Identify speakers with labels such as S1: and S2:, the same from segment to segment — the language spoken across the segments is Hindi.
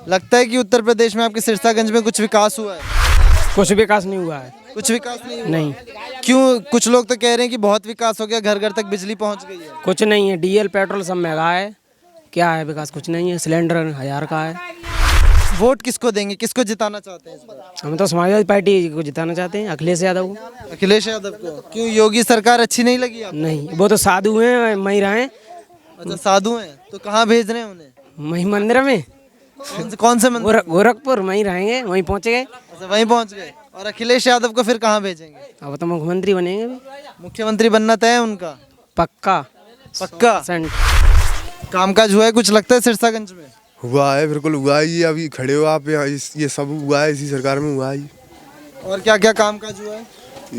S1: लगता है कि उत्तर प्रदेश में आपके सिरसागंज में कुछ विकास हुआ है?
S2: कुछ विकास नहीं हुआ है।
S1: कुछ विकास नहीं हुआ?
S2: नहीं,
S1: क्यों? कुछ लोग तो कह रहे हैं कि बहुत विकास हो गया, घर घर तक बिजली पहुंच गई है।
S2: कुछ नहीं है। डीजल पेट्रोल सब महंगा है। क्या है विकास? कुछ नहीं है। सिलेंडर 1000 का है।
S1: वोट किसको देंगे, किसको जिताना चाहते हैं इस बार?
S2: हम तो समाजवादी पार्टी को जिताना चाहते हैं, अखिलेश यादव को।
S1: अखिलेश यादव को। क्यों, योगी सरकार अच्छी नहीं लगी आपको?
S2: नहीं, वो तो साधु हैं, महिला हैं।
S1: अच्छा, साधु हैं तो कहाँ भेज रहे हैं उन्हें?
S2: वहीं मंदिर में,
S1: कौन से मंदिर?
S2: गोरखपुर वहीं रहेंगे, वहीं पहुँच गए।
S1: अच्छा, वहीं पहुंच गए। और अखिलेश यादव को फिर कहाँ भेजेंगे?
S2: अब तो मुख्यमंत्री बनेंगे अभी।
S1: मुख्यमंत्री बनना तय है उनका?
S2: पक्का।
S1: पक्का। कामकाज हुआ है कुछ, लगता है सिरसागंज में?
S3: हुआ है, बिल्कुल हुआ है। ये अभी खड़े हो आप यहाँ, ये सब हुआ है, इसी सरकार में हुआ है।
S1: और क्या क्या कामकाज हुआ है?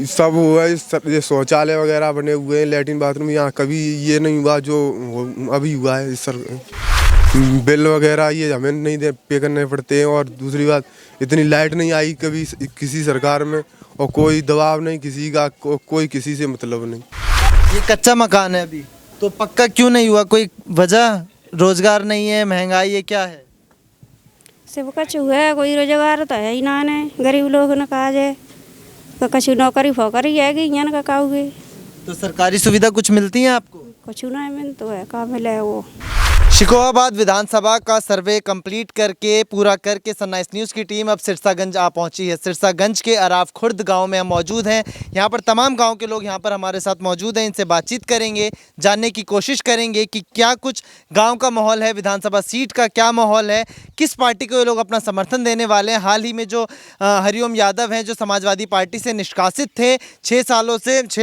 S3: सब हुआ है। ये शौचालय वगैरह बने हुए हैं, लैट्रिन बाथरूम। यहाँ कभी ये नहीं हुआ जो अभी हुआ है। सर बिल वगैरह ये हमें नहीं दे पे करने पड़ते हैं। और दूसरी बात, इतनी लाइट नहीं आई कभी किसी सरकार में, और कोई दबाव नहीं किसी का, कोई किसी से मतलब नहीं।
S1: ये कच्चा मकान है अभी, तो पक्का क्यों नहीं हुआ? कोई वजह? रोजगार नहीं है, महंगाई है, क्या है?
S4: सब कुछ हुआ है, कोई रोजगार तो है ही ना ने, गरीब लोग ने कहा जाए तो कछु नौकरी फोकरी है कि यहाँ का का हुए।
S1: तो सरकारी सुविधा कुछ मिलती है आपको?
S4: कुछ ना मिल तो है, का मिले वो।
S1: शिकोहाबाद विधानसभा का सर्वे कंप्लीट करके पूरा करके सनराइज न्यूज़ की टीम अब सिरसागंज आ पहुंची है। सिरसागंज के अराव खुर्द गांव में हम मौजूद हैं। यहां पर तमाम गांव के लोग यहां पर हमारे साथ मौजूद हैं। इनसे बातचीत करेंगे, जानने की कोशिश करेंगे कि क्या कुछ गांव का माहौल है, विधानसभा सीट का क्या माहौल है, किस पार्टी को ये लोग अपना समर्थन देने वाले हैं। हाल ही में जो हरिओम यादव हैं, जो समाजवादी पार्टी से निष्कासित थे 6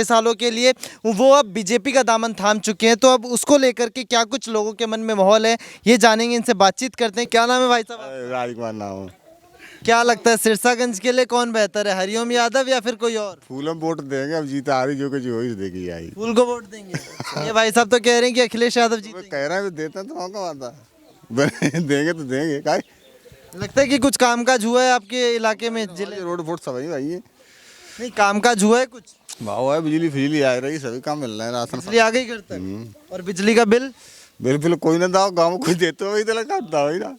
S1: सालों के लिए, वो अब बीजेपी का दामन थाम चुके हैं। तो अब उसको लेकर के क्या कुछ लोगों के मन में माहौल है, ये जानेंगे, इनसे बातचीत करते हैं। क्या नाम है भाई साहब?
S5: राजकुमार नाम है।
S1: क्या लगता है सिरसागंज के लिए कौन बेहतर है, हरिओम यादव या फिर कोई और?
S5: फूल हम वोट देंगे, अब जीता आ रही जो कुछ हो ही देखी आई।
S1: फूल को वोट देंगे? ये भाई साहब तो कह रहे हैं कि अखिलेश यादव जीतेंगे।
S5: कह रहे हैं देते तो मौका आता देंगे तो देंगे। क्या
S1: लगता है कि कुछ कामकाज हुआ है आपके इलाके में, जिले?
S5: रोड वोट सब भाई है।
S1: नहीं, कामकाज हुआ है कुछ?
S5: भाव है, बिजली फिजली आ रही, सभी काम मिल रहे हैं, राशन
S1: बिजली आ गई घर तक? और बिजली का बिल?
S5: बिल्कुल कोई ना दाओ, गाँव में कोई देते हो तो काटता हो ना।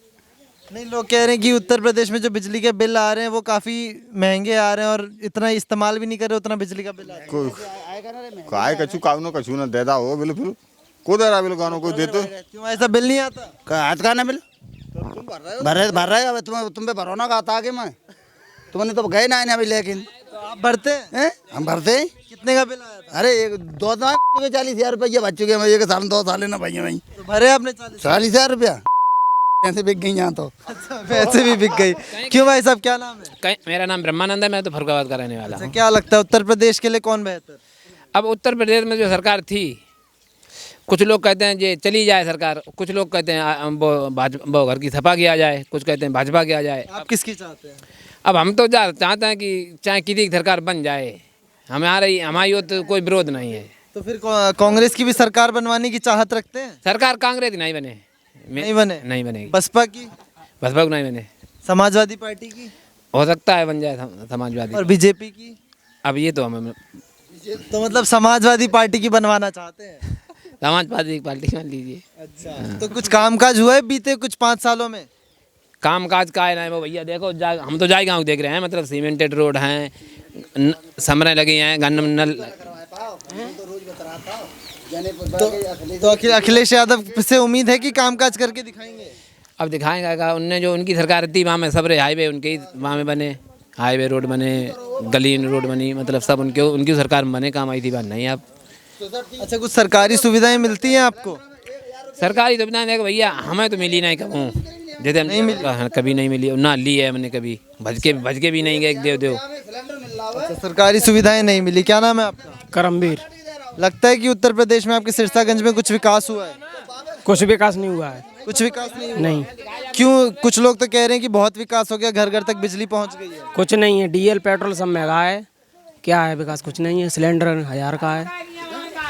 S1: नहीं, लोग कह रहे हैं कि उत्तर प्रदेश में जो बिजली के बिल आ रहे हैं वो काफी महंगे आ रहे हैं और इतना इस्तेमाल भी नहीं कर रहे, उतना बिजली का बिल आ रहा है।
S5: काय कछु ना देता हो बिल्कुल। को दे रहा बिल, गानों कोई देते?
S1: क्यों ऐसा बिल नहीं आता?
S6: आज का ना बिल भर रहे अब तुम पे भरो ना आता आगे मैं तुमने तो गए ना अभी, लेकिन
S1: तो आप भरते हैं?
S6: हम भरते हैं।
S1: कितने का बिल आया था?
S6: अरे 40,000 रुपया बच चुके हैं। एक साल 2 साल ना भैया भाई,
S1: तो भरे आपने
S6: 40,000 रुपया पैसे बिक गई यहाँ तो।
S1: पैसे भी बिक गई। क्यों भाई साहब, क्या नाम है?
S2: मेरा नाम ब्रह्मानंद है, मैं तो फरुखाबाद का रहने वाला
S1: अच्छा,
S2: हूँ।
S1: क्या लगता है उत्तर प्रदेश के लिए कौन बेहतर?
S2: अब उत्तर प्रदेश में जो सरकार थी, कुछ लोग कहते हैं ये चली जाए सरकार, कुछ लोग कहते हैं वो घर की सपा किया जाए, कुछ कहते हैं भाजपा किया जाए।
S1: आप किसकी चाहते हैं?
S2: अब हम तो चाहते हैं कि चाहे किसी की सरकार बन जाए, हमारी ओर तो कोई विरोध नहीं है।
S1: तो फिर कांग्रेस की भी सरकार बनवाने की चाहत रखते हैं?
S2: सरकार कांग्रेस की नहीं बने,
S1: नहीं बने?
S2: नहीं बनेगी।
S1: बसपा की?
S2: बसपा को नहीं बने।
S1: समाजवादी पार्टी की?
S2: हो सकता है बन जाए समाजवादी।
S1: और बीजेपी की?
S2: अब ये तो हमें
S1: तो मतलब समाजवादी पार्टी की बनवाना चाहते हैं?
S2: समाजवादी पार्टी मान लीजिए।
S1: अच्छा, तो कुछ कामकाज हुआ है बीते कुछ 5 सालों में?
S2: कामकाज का है ना वो भैया, देखो हम तो जाए गाँव देख रहे हैं, मतलब सीमेंटेड रोड हैं, समरे लगे हैं, गन्नम नल।
S1: तो अखिलेश यादव से उम्मीद है कि कामकाज करके दिखाएंगे?
S2: अब दिखाएगा उनने, जो उनकी सरकार थी वहाँ में सबरे हाईवे उनके ही वहाँ में बने, हाईवे रोड बने, गली रोड बनी, मतलब सब उनकी सरकार में बने, काम आई थी बात नहीं। अब
S1: अच्छा, कुछ सरकारी सुविधाएं मिलती हैं आपको?
S2: सरकारी सुविधाएं देखो भैया, हमें तो मिली नहीं कहूँ, जैसे नहीं मिली, कभी नहीं मिली ना, ली है हमने कभी, भज के भी नहीं गए, देव।
S1: अच्छा, सरकारी सुविधाएं नहीं मिली। क्या नाम है आपका?
S2: करमवीर।
S1: लगता है कि उत्तर प्रदेश में आपके सिरसागंज में कुछ विकास हुआ है?
S2: कुछ विकास नहीं हुआ है।
S1: कुछ विकास नहीं हुआ?
S2: नहीं।
S1: क्यों? कुछ लोग तो कह रहे हैं कि बहुत विकास हो गया, घर घर तक बिजली पहुंच गई है।
S2: कुछ नहीं है। डीजल पेट्रोल सब महंगा है। क्या है विकास? कुछ नहीं है। सिलेंडर 1000 का है।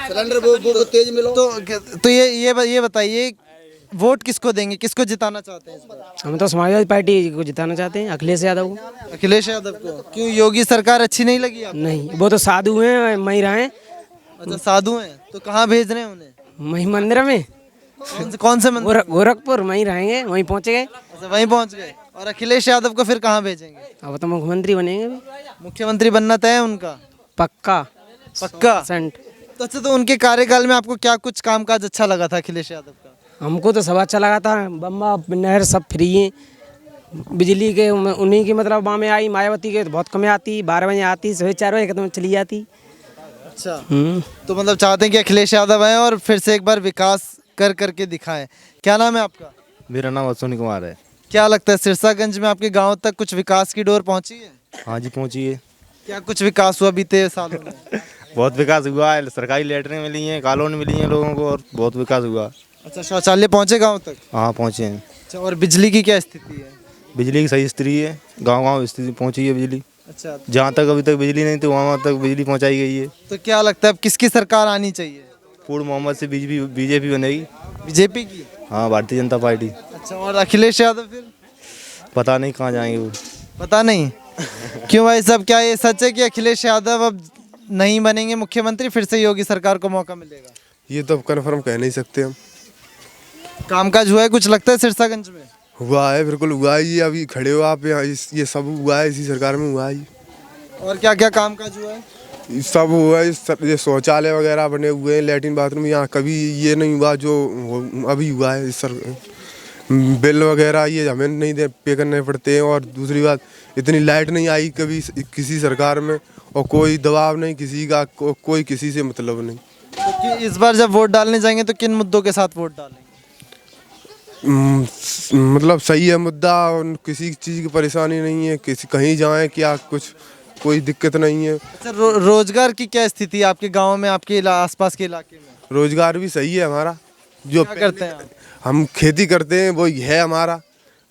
S6: सिलेंडर वो तेज मिलो।
S1: तो ये बताइए, वोट किसको देंगे, किसको जिताना चाहते हैं इस बार?
S2: हम तो समाजवादी पार्टी को जिताना चाहते हैं, अखिलेश यादव को।
S1: अखिलेश यादव को। क्यों, योगी सरकार अच्छी नहीं लगी आपको?
S2: नहीं, वो तो साधु हैं, महिला हैं।
S1: अच्छा, साधु हैं तो कहाँ भेज रहे हैं उन्हें?
S2: वहीं मंदिर में,
S1: कौन से मंदिर?
S2: गोरखपुर वहीं रहेंगे, वहीं पहुँच गए।
S1: अच्छा, वहीं पहुंच गए। और अखिलेश यादव को फिर कहाँ भेजेंगे?
S7: अब तो मुख्यमंत्री बनेंगे भी
S1: मुख्यमंत्री बनना तय है उनका?
S7: पक्का
S1: पक्का।
S7: 100%।
S1: तो अच्छा, तो उनके कार्यकाल में आपको क्या कुछ कामकाज अच्छा लगा था अखिलेश यादव का?
S7: हमको तो सब अच्छा लगा था, बम्बा नहर सब फ्री है, बिजली के उन्हीं की मतलब वहाँ में आई, मायावती के तो बहुत कम आती, 12 बजे आती, सुबह 4 बजे खत्म चली जाती।
S1: अच्छा, तो मतलब चाहते हैं कि अखिलेश यादव आए और फिर से एक बार विकास कर करके दिखाएं। क्या नाम है आपका?
S8: मेरा नाम अश्विनी कुमार है।
S1: क्या लगता है सिरसागंज में आपके गांव तक कुछ विकास की डोर पहुंची है?
S8: हाँ जी, पहुँची है।
S1: क्या कुछ विकास हुआ बीते सालों में?
S8: बहुत विकास हुआ है, सरकारी लेटरें मिली हैं, कॉलोनी मिली हैं लोगों को, और बहुत विकास हुआ।
S1: अच्छा, शौचालय पहुंचे गांव तक?
S8: हाँ, पहुँचे हैं।
S1: अच्छा, और बिजली की क्या स्थिति है?
S8: बिजली की सही स्थिति है, गांव स्थिति पहुँची है बिजली।
S1: अच्छा,
S8: जहाँ तक अभी तक बिजली नहीं थी वहाँ तक बिजली पहुँचाई गई है।
S1: तो क्या लगता है अब किसकी सरकार आनी चाहिए?
S8: पूर्ण मोहम्मद से बीजेपी बनेगी।
S1: बीजेपी की?
S8: हाँ, भारतीय जनता पार्टी।
S1: अच्छा, और अखिलेश यादव फिर?
S8: पता नहीं कहाँ जाएंगे वो।
S1: पता नहीं। क्यों भाई साहब, क्या ये सच है कि अखिलेश यादव अब नहीं बनेंगे मुख्यमंत्री, फिर से योगी सरकार को मौका मिलेगा?
S3: ये तो कन्फर्म कह नहीं सकते हम।
S1: कामकाज हुआ है कुछ लगता है सिरसागंज में?
S3: हुआ है, बिल्कुल हुआ है। ये अभी खड़े हो आप यहाँ, ये सब हुआ है, इसी सरकार में हुआ है।
S1: और क्या क्या कामकाज हुआ है?
S3: ये सब हुआ है, ये शौचालय वगैरह बने हुए हैं, लैट्रिन बाथरूम। यहाँ कभी ये नहीं हुआ जो अभी हुआ है। इस बिल वगैरह ये हमें नहीं दे पे करने पड़ते हैं। और दूसरी बात, इतनी लाइट नहीं आई कभी किसी सरकार में, और कोई दबाव नहीं किसी का, कोई किसी से मतलब नहीं।
S1: तो इस बार जब वोट डालने जाएंगे तो किन मुद्दों के साथ वोट डालेंगे?
S3: मतलब सही है मुद्दा, और किसी चीज़ की परेशानी नहीं है, किसी कहीं जाएं क्या कुछ कोई दिक्कत नहीं है।
S1: अच्छा, रोजगार की क्या स्थिति है आपके गांव में, आपके आसपास के इलाके में?
S3: रोजगार भी सही है हमारा। जो
S1: क्या करते हैं आप?
S3: हम खेती करते हैं, वो है हमारा।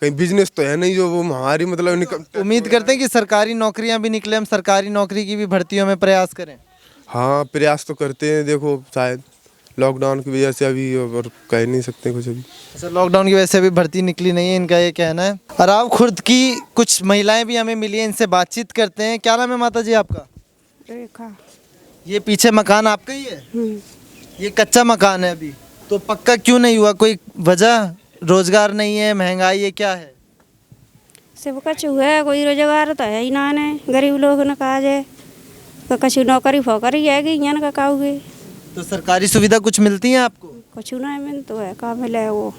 S3: कहीं बिजनेस तो है नहीं जो वो हमारी मतलब
S1: उम्मीद करते हैं कि सरकारी नौकरियां भी निकले, हम सरकारी नौकरी की भी भर्तियों में प्रयास करें।
S3: हाँ, प्रयास तो करते हैं। देखो शायद लॉकडाउन की वजह से अभी और कह नहीं सकते कुछ अभी।
S1: अच्छा, लॉकडाउन की वजह से अभी भर्ती निकली नहीं है, इनका ये कहना है। अराव खुर्द की कुछ महिलाएं भी हमें मिली हैं, इनसे बातचीत करते हैं। क्या नाम है माता जी आपका?
S4: रेखा।
S1: ये पीछे मकान आपका ही है? ये कच्चा मकान है अभी, तो पक्का क्यों नहीं हुआ? कोई वजह? रोजगार नहीं है, महंगाई है, क्या है?
S4: सब कुछ हुआ है, कोई रोजगार तो है ही ना ने, गरीब लोग न काज है, तो कछु नौकरी फोकरी है कि यहाँ का काउगे।
S1: तो सरकारी सुविधा कुछ मिलती है आपको?
S4: कछु ना मिल तो है, का मिले वो।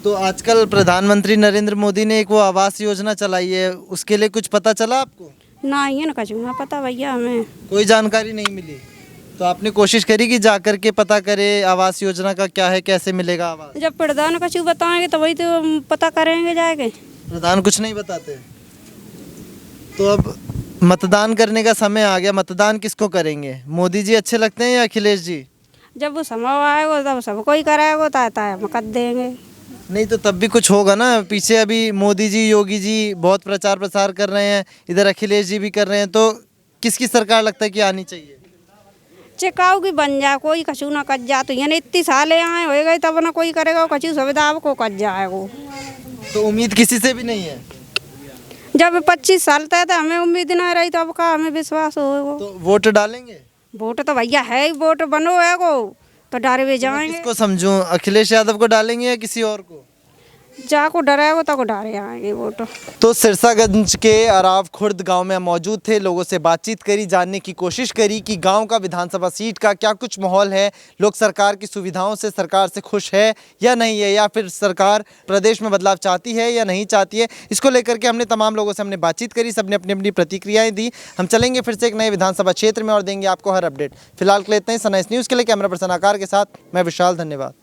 S1: तो आजकल प्रधानमंत्री नरेंद्र मोदी ने एक वो आवास योजना चलाई है, उसके लिए कुछ पता चला आपको?
S4: ना ही है ना कछु ना पता भैया हमें।
S1: कोई जानकारी नहीं मिली? तो आपने कोशिश करी कि जा कर के पता करे आवास योजना का क्या है, कैसे मिलेगा आवास?
S4: जब प्रधान कछु बताएंगे तो वही तो हम पता करेंगे जाके।
S1: प्रधान कुछ नहीं बताते? तो अब मतदान करने का समय आ गया, मतदान किसको करेंगे? मोदी जी अच्छे लगते हैं या अखिलेश जी?
S4: जब वो समय आएगा तब सबको ही कराएगा, ताता हम कर देंगे।
S1: नहीं तो तब भी कुछ होगा ना। पीछे अभी मोदी जी, योगी जी बहुत प्रचार प्रसार कर रहे हैं, इधर अखिलेश जी भी कर रहे हैं, तो किसकी सरकार लगता है कि आनी चाहिए?
S4: चिकाऊ की बन जाए, कोई कछु ना कर जा, तो यानी इतनी साले आए हो गए तब ना कोई करेगा, कछु सुविधा को कर जाएगा।
S1: तो उम्मीद किसी से भी नहीं है?
S4: जब 25 साल तक तो हमें उम्मीद ना रही, तो अब का हमें विश्वास होगा।
S1: तो वोट डालेंगे?
S4: वोट तो भैया है ही, वोट बनो है को तो डरे हुए जाएंगे।
S1: किसको समझूं, अखिलेश यादव को डालेंगे या किसी और को?
S4: जाको डराएगा तो को डरे आएंगे वोट।
S1: तो सिरसागंज के अराव खुर्द गांव में हम मौजूद थे, लोगों से बातचीत करी, जानने की कोशिश करी कि गांव का विधानसभा सीट का क्या कुछ माहौल है, लोग सरकार की सुविधाओं से, सरकार से खुश है या नहीं है, या फिर सरकार प्रदेश में बदलाव चाहती है या नहीं चाहती है। इसको लेकर के हमने तमाम लोगों से हमने बातचीत करी, सबने अपनी अपनी प्रतिक्रियाएं दी। हम चलेंगे फिर से एक नए विधानसभा क्षेत्र में और देंगे आपको हर अपडेट। फिलहाल के लिए इतना ही। सनराइज न्यूज़ के लिए कैमरा पर्सन आकार के साथ मैं विशाल, धन्यवाद।